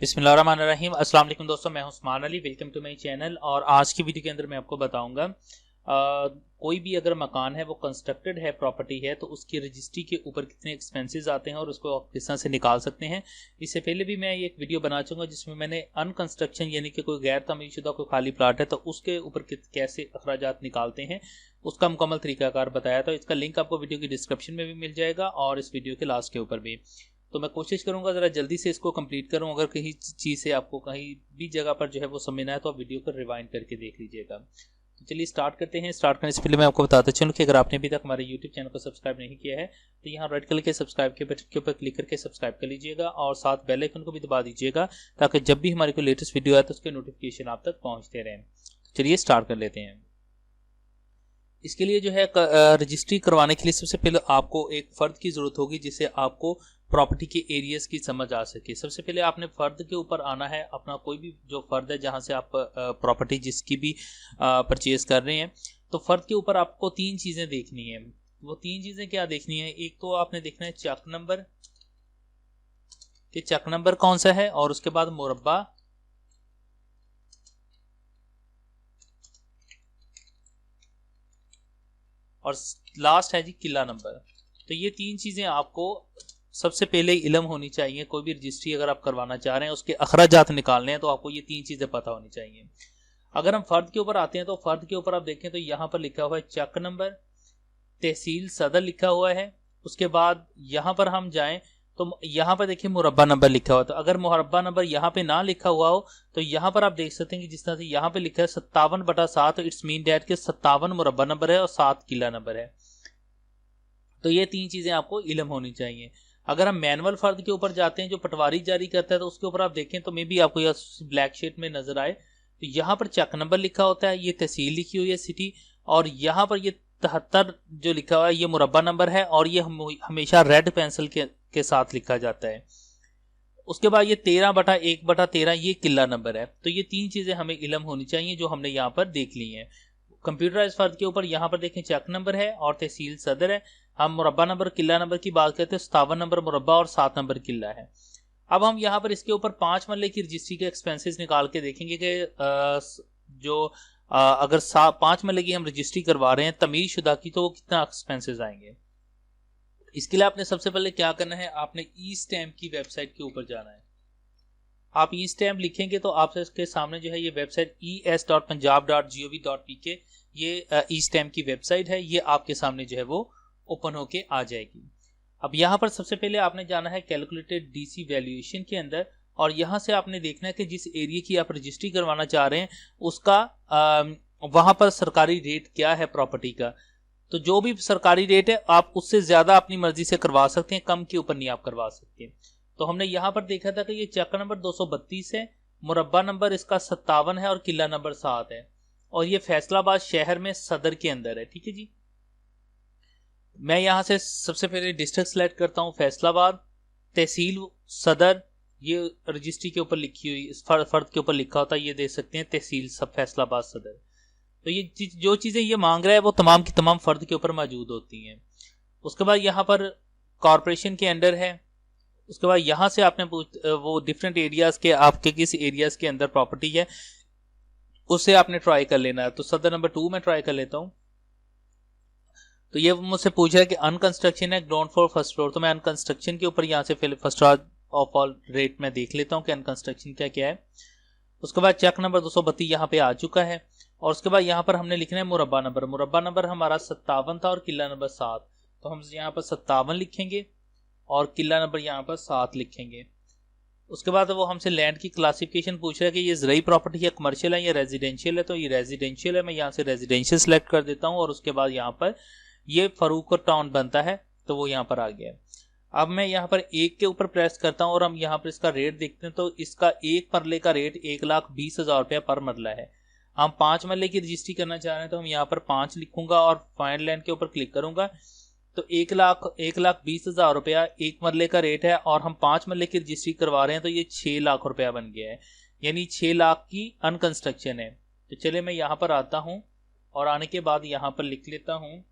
बिस्मिल्लाहिर्रहमानिर्रहीम। अस्सलाम वालेकुम दोस्तों, मैं हूं Usman Ali. Welcome to my channel. और आज की वीडियो के अंदर मैं आपको बताऊंगा कोई भी अगर मकान है वो कंस्ट्रक्टेड है, प्रॉपर्टी है, तो उसकी रजिस्ट्री के ऊपर कितने एक्सपेंसेस आते हैं और उसको आप किस तरह से निकाल सकते हैं। इससे पहले भी मैं एक वीडियो बना चुका जिसमें मैंने अनकंस्ट्रक्शन यानी कि कोई गैर तमीज़शुदा कोई खाली प्लाट है तो उसके ऊपर कैसे अखराजात निकालते हैं उसका मुकम्मल तरीकाकार बताया। तो इसका लिंक आपको वीडियो की डिस्क्रिप्शन में भी मिल जाएगा और इस वीडियो के लास्ट के ऊपर भी। तो मैं कोशिश करूंगा ज़रा जल्दी से इसको कंप्लीट करूं। अगर कहीं चीज़ से आपको कहीं भी जगह पर जो है वो समझना है तो आप वीडियो को रिवाइंड करके देख लीजिएगा। तो चलिए स्टार्ट करते हैं। स्टार्ट करने से पहले मैं आपको बताता चलूं कि अगर आपने अभी तक हमारे यूट्यूब चैनल को सब्सक्राइब नहीं किया है तो यहाँ रेड कलर के सब्सक्राइब के बटन के ऊपर क्लिक करके सब्सक्राइब कर लीजिएगा और साथ बेल आइकन को भी दबा दीजिएगा ताकि जब भी हमारी कोई लेटेस्ट वीडियो आए तो उसके नोटिफिकेशन आप तक पहुँचते रहें। तो चलिए स्टार्ट कर लेते हैं। इसके लिए जो है रजिस्ट्री करवाने के लिए सबसे पहले आपको एक फ़र्द की ज़रूरत होगी जिससे आपको प्रॉपर्टी के एरियाज की समझ आ सके। सबसे पहले आपने फ़र्द के ऊपर आना है। अपना कोई भी जो फ़र्द है जहां से आप प्रॉपर्टी जिसकी भी परचेज़ कर रहे हैं तो फ़र्द के ऊपर आपको तीन चीज़ें देखनी है। वो तीन चीज़ें क्या देखनी है? एक तो आपने देखना है चक नंबर, कि चक नंबर कौन सा है, और उसके बाद मुरब्बा, और लास्ट है जी किला नंबर। तो ये तीन चीज़ें आपको सबसे पहले इल्म होनी चाहिए। कोई भी रजिस्ट्री अगर आप करवाना चाह रहे हैं उसके अखराजात निकालने हैं तो आपको ये तीन चीज़ें पता होनी चाहिए। अगर हम फ़र्द के ऊपर आते हैं तो फ़र्द के ऊपर आप देखें तो यहाँ पर लिखा हुआ है चक नंबर, तहसील सदर लिखा हुआ है। उसके बाद यहाँ पर हम जाएं तो यहाँ पर देखिए मुरब्बा नंबर लिखा हुआ है। तो अगर मुरब्बा नंबर यहाँ पे ना लिखा हुआ हो तो यहाँ पर आप देख सकते हैं कि जिस तरह से यहाँ पे लिखा है 57/7, तो इट्स मीन डैट के 57 मुरब्बा नंबर है और 7 किला नंबर है। तो ये तीन चीज़ें आपको इल्म होनी चाहिए। अगर हम मैनुअल फ़र्द के ऊपर जाते हैं जो पटवारी जारी करता है तो उसके ऊपर आप देखें तो मे भी आपको यह ब्लैक शीट में नजर आए तो यहाँ पर चक नंबर लिखा होता है, ये तहसील लिखी हुई है सिटी, और यहाँ पर ये 73 जो लिखा हुआ है ये मुरब्बा नंबर है और ये हमेशा रेड पेंसिल के साथ लिखा जाता है। उसके बाद ये 13/1/13 ये किला नंबर है। तो ये तीन चीज़ें हमें इल्म होनी चाहिए जो हमने यहाँ पर देख ली हैं। कंप्यूटराइज फ़र्द के ऊपर यहाँ पर देखें चक नंबर है और तहसील सदर है। हम मुरब्बा नंबर किला नंबर की बात करते हैं, 57 नंबर मुरब्बा और 7 नंबर किला है। अब हम यहाँ पर इसके ऊपर 5 मरले की रजिस्ट्री के एक्सपेंसेस निकाल के देखेंगे कि जो अगर 5 मरले की हम रजिस्ट्री करवा रहे हैं तमीज़ शुदा की तो वो कितना एक्सपेंसेस आएंगे। इसके लिए आपने सबसे पहले क्या करना है, आपने ई स्टैम्प की वेबसाइट के ऊपर जाना है। आप ई स्टैम्प लिखेंगे तो आपके सामने जो है ये वेबसाइट es.punjab.gov.pk ये ई स्टैम्प की वेबसाइट है, ये आपके सामने जो है वो ओपन होके आ जाएगी। अब यहाँ पर सबसे पहले आपने जाना है कैलकुलेटेड डीसी वैल्यूएशन के अंदर, और यहाँ से आपने देखना है कि जिस एरिया की आप रजिस्ट्री करवाना चाह रहे हैं उसका वहाँ पर सरकारी रेट क्या है प्रॉपर्टी का। तो जो भी सरकारी रेट है आप उससे ज़्यादा अपनी मर्जी से करवा सकते हैं, कम के ऊपर नहीं आप करवा सकते। तो हमने यहाँ पर देखा था कि ये चक नंबर 232 है, मुरब्बा नंबर इसका 57 है और किला नंबर 7 है, और ये फैसलाबाद शहर में सदर के अंदर है। ठीक है जी। मैं यहाँ से सबसे पहले डिस्ट्रिक्ट सेलेक्ट करता हूँ फैसलाबाद, तहसील सदर, ये रजिस्ट्री के ऊपर लिखी हुई फर्द के ऊपर लिखा होता है, ये देख सकते हैं तहसील सब फैसलाबाद सदर। तो ये जो चीज़ें ये मांग रहा है वो तमाम की तमाम फ़र्द के ऊपर मौजूद होती हैं। उसके बाद यहाँ पर कॉरपोरेशन के अंडर है। उसके बाद यहाँ से आपने वो डिफरेंट एरियाज़ के आपके किस एरियाज़ के अंदर प्रॉपर्टी है उससे आपने ट्राई कर लेना है। तो सदर नंबर 2 में ट्राई कर लेता हूँ। तो ये मुझसे पूछ रहा है कि अनकंस्ट्रक्शन है, ग्राउंड फ्लोर फर्स्ट फ्लोर। तो मैं अनकंस्ट्रक्शन के ऊपर यहाँ से फर्स्ट ऑफ ऑल रेट में देख लेता हूँ कि अनकंस्ट्रक्शन क्या क्या है। उसके बाद चक नंबर 232 यहाँ पे आ चुका है, और उसके बाद यहाँ पर हमने लिखना है मुरब्बा नंबर। मुरब्बा नंबर हमारा 57 था और किला नंबर 7, तो हम यहाँ पर 57 लिखेंगे और किला नंबर यहाँ पर 7 लिखेंगे। उसके बाद वो हमसे लैंड की क्लासिफिकेशन पूछ रहा है कि ये ज़रूरी प्रॉपर्टी है, कमर्शियल है या रेजिडेंशियल है। तो ये रेजिडेंशियल है, मैं यहाँ से रेजिडेंशियल सेलेक्ट कर देता हूँ, और उसके बाद यहाँ पर ये फरूखपुर टाउन बनता है तो वो यहाँ पर आ गया है। अब मैं यहाँ पर एक के ऊपर प्रेस करता हूँ और हम यहाँ पर इसका रेट देखते हैं। तो इसका एक मरले का रेट 1,20,000 रुपया पर मरला है। हम 5 मरले की रजिस्ट्री करना चाह रहे हैं तो हम यहाँ पर 5 लिखूंगा और फाइंड लैंड के ऊपर क्लिक करूंगा। तो 1,20,000 रुपया एक मरले का रेट है और हम 5 मरले की रजिस्ट्री करवा रहे हैं तो ये 6 लाख रुपया बन गया है, यानी 6 लाख की अनकंस्ट्रक्शन है। तो चलिए मैं यहाँ पर आता हूँ और आने के बाद यहाँ पर लिख लेता हूँ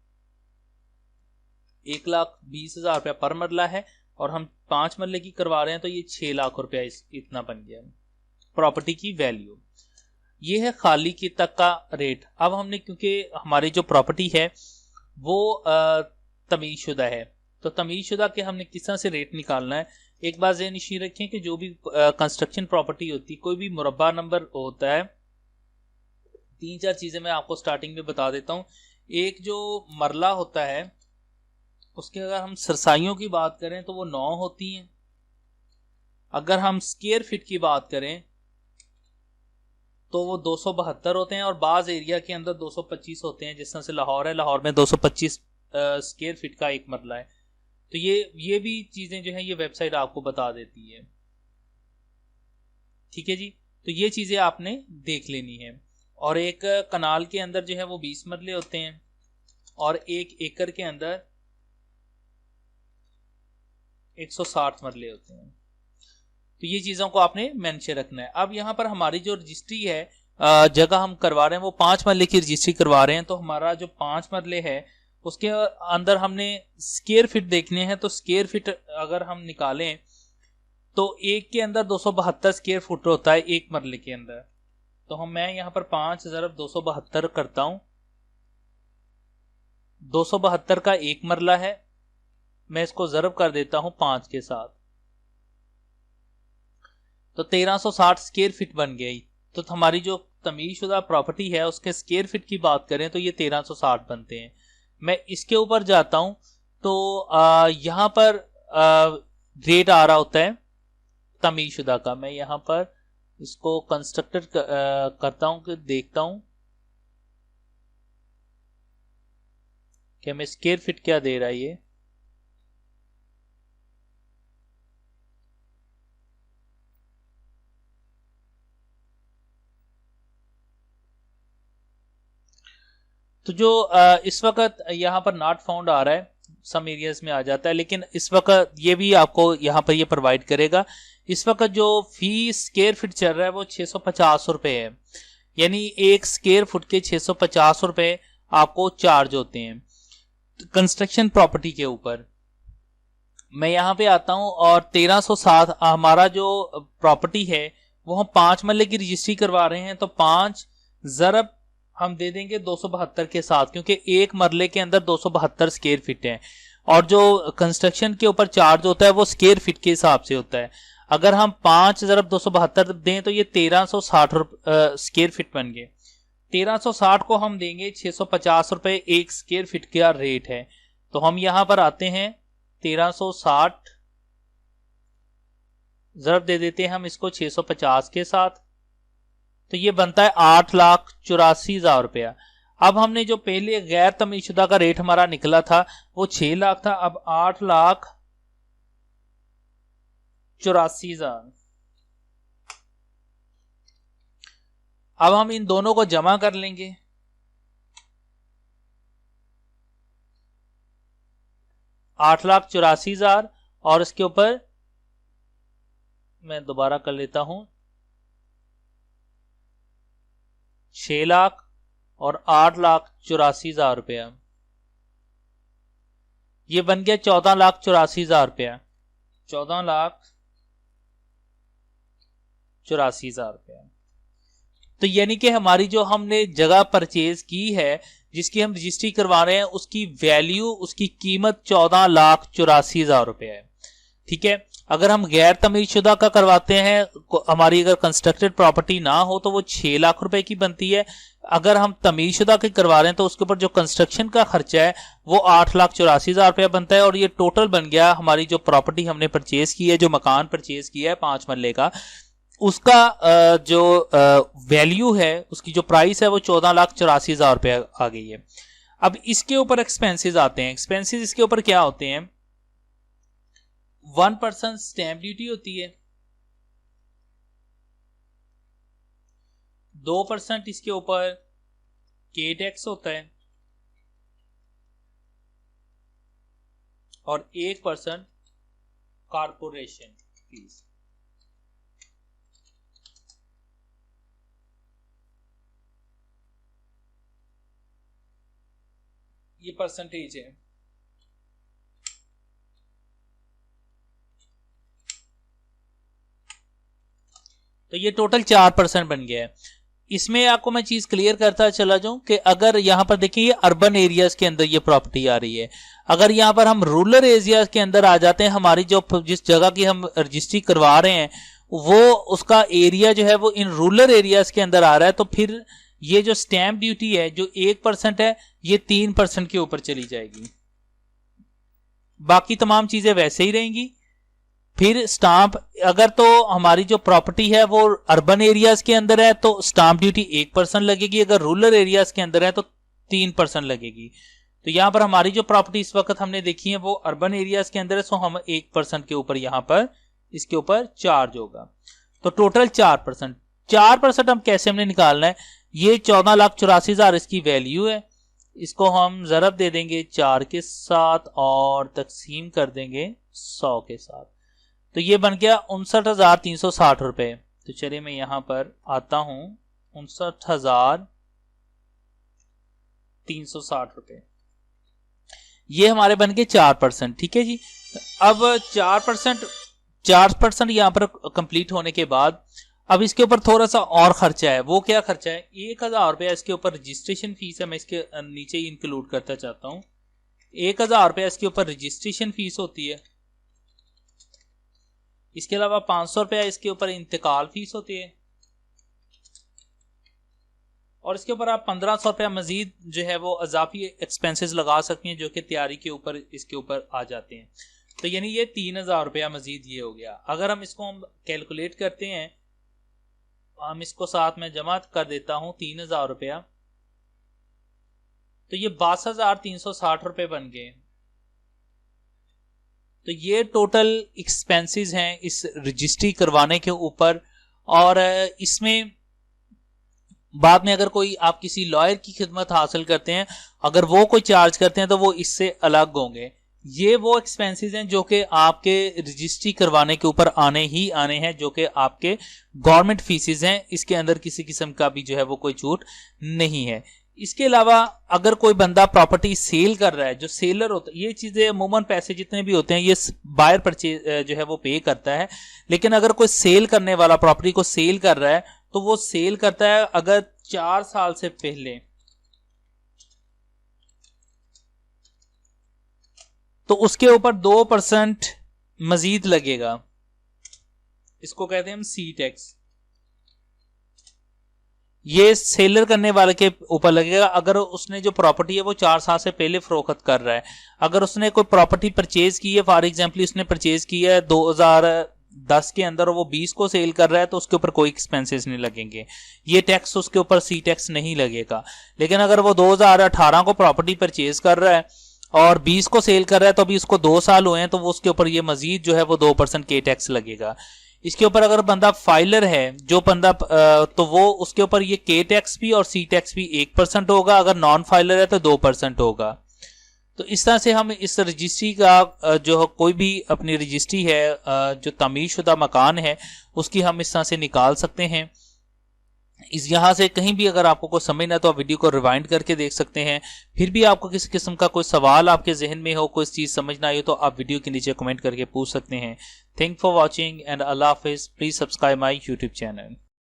1,20,000 रुपया पर मरला है और हम 5 मरले की करवा रहे हैं तो ये 6 लाख रुपया इतना बन गया प्रॉपर्टी की वैल्यू। ये है खाली की तक का रेट। अब हमने, क्योंकि हमारी जो प्रॉपर्टी है वो तमीज़शुदा है, तो तमीज़शुदा के हमने किस तरह से रेट निकालना है। एक बात ज़हन नशीं रखें कि जो भी कंस्ट्रक्शन प्रॉपर्टी होती है, कोई भी मुरब्बा नंबर होता है, 3-4 चीज़ें मैं आपको स्टार्टिंग में बता देता हूँ। एक जो मरला होता है उसके अगर हम सरसाइयों की बात करें तो वो 9 होती हैं। अगर हम स्क्वायर फीट की बात करें तो वो 272 होते हैं, और बाज़ एरिया के अंदर 225 होते हैं। जिस तरह से लाहौर है, लाहौर में 225 स्क्वायर फीट का एक मरला है। तो ये भी चीज़ें जो है ये वेबसाइट आपको बता देती है। ठीक है जी, तो ये चीज़ें आपने देख लेनी है। और एक कनाल के अंदर जो है वो 20 मरले होते हैं, और 1 एकड़ के अंदर 160 मरले होते हैं। तो ये चीज़ों को आपने मेंशन रखना है। अब यहाँ पर हमारी जो रजिस्ट्री है, जगह हम करवा रहे हैं वो 5 मरले की रजिस्ट्री करवा रहे हैं, तो हमारा जो 5 मरले है उसके अंदर हमने स्क्वायर फीट देखने हैं। तो स्क्वायर फीट अगर हम निकालें तो एक के अंदर 272 स्क्वायर फुट होता है एक मरले के अंदर। तो मैं यहाँ पर 5 ज़रब 272 करता हूँ। 272 का एक मरला है, मैं इसको ज़रब कर देता हूँ 5 के साथ, तो 1360 स्क्वायर फीट बन गई। तो हमारी जो तमीज़शुदा प्रॉपर्टी है उसके स्क्वायर फीट की बात करें तो ये 1360 बनते हैं। मैं इसके ऊपर जाता हूं तो यहाँ पर रेट आ रहा होता है तमीज़शुदा का। मैं यहाँ पर इसको कंस्ट्रक्टेड करता हूं कि देखता हूं कि हमें स्क्वायर फीट क्या दे रहा है ये। तो जो इस वक्त यहाँ पर नॉट फाउंड आ रहा है, सम एरियाज में आ जाता है, लेकिन इस वक्त ये भी आपको यहाँ पर ये प्रोवाइड करेगा। इस वक्त जो फी स्क्वायर फीट चल रहा है वो 650 रुपये है, यानी एक स्क्वायर फुट के 650 रुपये आपको चार्ज होते हैं कंस्ट्रक्शन प्रॉपर्टी के ऊपर। मैं यहाँ पे आता हूँ और 1360 हमारा जो प्रॉपर्टी है वो हम 5 मरले की रजिस्ट्री करवा रहे हैं, तो 5 ज़रब हम दे देंगे 272 के साथ, क्योंकि एक मरले के अंदर 272 स्क्वायर फीट है, और जो कंस्ट्रक्शन के ऊपर चार्ज होता है वो स्क्वायर फीट के हिसाब से होता है। अगर हम 5 ज़रब 272 दें तो ये 1360 स्क्वायर फीट बन गए। 1360 को हम देंगे 650 रुपए एक स्क्वायर फीट का रेट है। तो हम यहां पर आते हैं 1360 ज़रब दे देते हैं हम इसको 650 के साथ, तो ये बनता है 8,84,000 रुपया। अब हमने जो पहले गैर तमीज़शुदा का रेट हमारा निकला था वो 6 लाख था, अब 8,84,000। अब हम इन दोनों को जमा कर लेंगे। 8,84,000 और इसके ऊपर मैं दोबारा कर लेता हूं 6 लाख और 8,84,000 रुपया, ये बन गया 14,84,000 रुपया। 14,84,000 रुपया। तो यानी कि हमारी जो हमने जगह परचेज की है जिसकी हम रजिस्ट्री करवा रहे हैं उसकी वैल्यू, उसकी कीमत 14,84,000 रुपये है। ठीक है, अगर हम गैर तमीज़शुदा का करवाते हैं, हमारी अगर कंस्ट्रक्टेड प्रॉपर्टी ना हो तो वो 6 लाख रुपए की बनती है। अगर हम तमीज़शुदा के करवा रहे हैं तो उसके ऊपर जो कंस्ट्रक्शन का खर्चा है वो 8,84,000 रुपया बनता है, और ये टोटल बन गया हमारी जो प्रॉपर्टी हमने परचेज की है, जो मकान परचेज किया है 5 मरले का, उसका जो वैल्यू है, उसकी जो प्राइस है वो 14,84,000 रुपये आ गई है। अब इसके ऊपर एक्सपेंसेस आते हैं। एक्सपेंसेस इसके ऊपर क्या होते हैं? 1% स्टैंप ड्यूटी होती है, 2% इसके ऊपर के टैक्स होता है, और 1% कारपोरेशन फीस। ये परसेंटेज है। तो ये टोटल 4% बन गया है। इसमें आपको मैं चीज क्लियर करता चला जाऊं कि अगर यहां पर देखिए ये अर्बन एरियाज के अंदर ये प्रॉपर्टी आ रही है, अगर यहां पर हम रूरल एरियाज के अंदर आ जाते हैं, हमारी जो जिस जगह की हम रजिस्ट्री करवा रहे हैं वो उसका एरिया जो है वो इन रूरल एरियाज के अंदर आ रहा है, तो फिर ये जो स्टैंप ड्यूटी है जो 1% है ये 3% के ऊपर चली जाएगी। बाकी तमाम चीजें वैसे ही रहेंगी। फिर स्टाम्प, अगर तो हमारी जो प्रॉपर्टी है वो अर्बन एरियाज के अंदर है तो स्टाम्प ड्यूटी 1% लगेगी, अगर रूरल एरियाज के अंदर है तो 3% लगेगी। तो यहां पर हमारी जो प्रॉपर्टी इस वक्त हमने देखी है वो अर्बन एरियाज के अंदर है, सो हम 1% के ऊपर यहां पर इसके ऊपर चार्ज होगा। तो टोटल 4%। 4% हम कैसे हमने निकालना है, ये 14,84,000 इसकी वैल्यू है, इसको हम जरब दे देंगे 4 के साथ और तकसीम कर देंगे 100 के साथ, तो ये बन गया 59,360 रुपए। तो चलिए मैं यहां पर आता हूं, 59,360 रुपए ये हमारे बन गए 4%। ठीक है जी। अब 4% यहां पर कंप्लीट होने के बाद अब इसके ऊपर थोड़ा सा और खर्चा है। वो क्या खर्चा है, 1,000 रुपया इसके ऊपर रजिस्ट्रेशन फीस है, मैं इसके नीचे ही इंक्लूड करता चाहता हूं। 1,000 रुपया इसके ऊपर रजिस्ट्रेशन फीस होती है, इसके अलावा 500 रुपया इसके ऊपर इंतकाल फीस होती है, और इसके ऊपर आप 1,500 रुपया मजीद जो है वो अजाफी एक्सपेंसेस लगा सकते हैं जो कि तैयारी के ऊपर इसके ऊपर आ जाते हैं। तो यानी ये 3,000 रुपया मजीद ये हो गया। अगर हम इसको हम कैलकुलेट करते हैं, हम इसको साथ में जमा कर देता हूं 3,000 रुपया, तो ये 62,360 रुपए बन गए। तो ये टोटल एक्सपेंसेस हैं इस रजिस्ट्री करवाने के ऊपर। और इसमें बाद में अगर कोई आप किसी लॉयर की खिदमत हासिल करते हैं, अगर वो कोई चार्ज करते हैं तो वो इससे अलग होंगे। ये वो एक्सपेंसेस हैं जो कि आपके रजिस्ट्री करवाने के ऊपर आने ही आने हैं, जो कि आपके गवर्नमेंट फीसेस हैं, इसके अंदर किसी किस्म का भी जो है वो कोई छूट नहीं है। इसके अलावा अगर कोई बंदा प्रॉपर्टी सेल कर रहा है, जो सेलर होता है, ये चीजें अमूमन पैसे जितने भी होते हैं ये बायर परचेज जो है वो पे करता है, लेकिन अगर कोई सेल करने वाला प्रॉपर्टी को सेल कर रहा है तो वो सेल करता है अगर 4 साल से पहले, तो उसके ऊपर 2% मजीद लगेगा, इसको कहते हैं हम सी टैक्स। ये सेलर करने वाले के ऊपर लगेगा। अगर उसने जो प्रॉपर्टी है वो 4 साल से पहले फरोख्त कर रहा है, अगर उसने कोई प्रॉपर्टी परचेज की है, फॉर एग्जाम्पल उसने परचेज की है 2010 के अंदर और वो 20 को सेल कर रहा है, तो उसके ऊपर कोई एक्सपेंसेस नहीं लगेंगे, ये टैक्स उसके ऊपर सी टैक्स नहीं लगेगा। लेकिन अगर वो 2018 को प्रॉपर्टी परचेज कर रहा है और 20 को सेल कर रहा है, तो अभी उसको 2 साल हुए हैं, तो वो उसके ऊपर ये मजीद जो है वो 2% के टैक्स लगेगा। इसके ऊपर अगर बंदा फाइलर है, जो बंदा तो वो उसके ऊपर ये के टैक्स भी और सी टैक्स भी 1% होगा, अगर नॉन फाइलर है तो 2% होगा। तो इस तरह से हम इस रजिस्ट्री का जो कोई भी अपनी रजिस्ट्री है जो तामीर शुदा मकान है उसकी हम इस तरह से निकाल सकते हैं। इस यहाँ से कहीं भी अगर आपको कोई समझ ना तो आप वीडियो को रिवाइंड करके देख सकते हैं। फिर भी आपको किसी किस्म का कोई सवाल आपके जहन में हो, कोई चीज़ समझ ना आई हो, तो आप वीडियो के नीचे कमेंट करके पूछ सकते हैं। थैंक फॉर वॉचिंग एंड अल्लाह हाफिज़। Please subscribe my YouTube channel.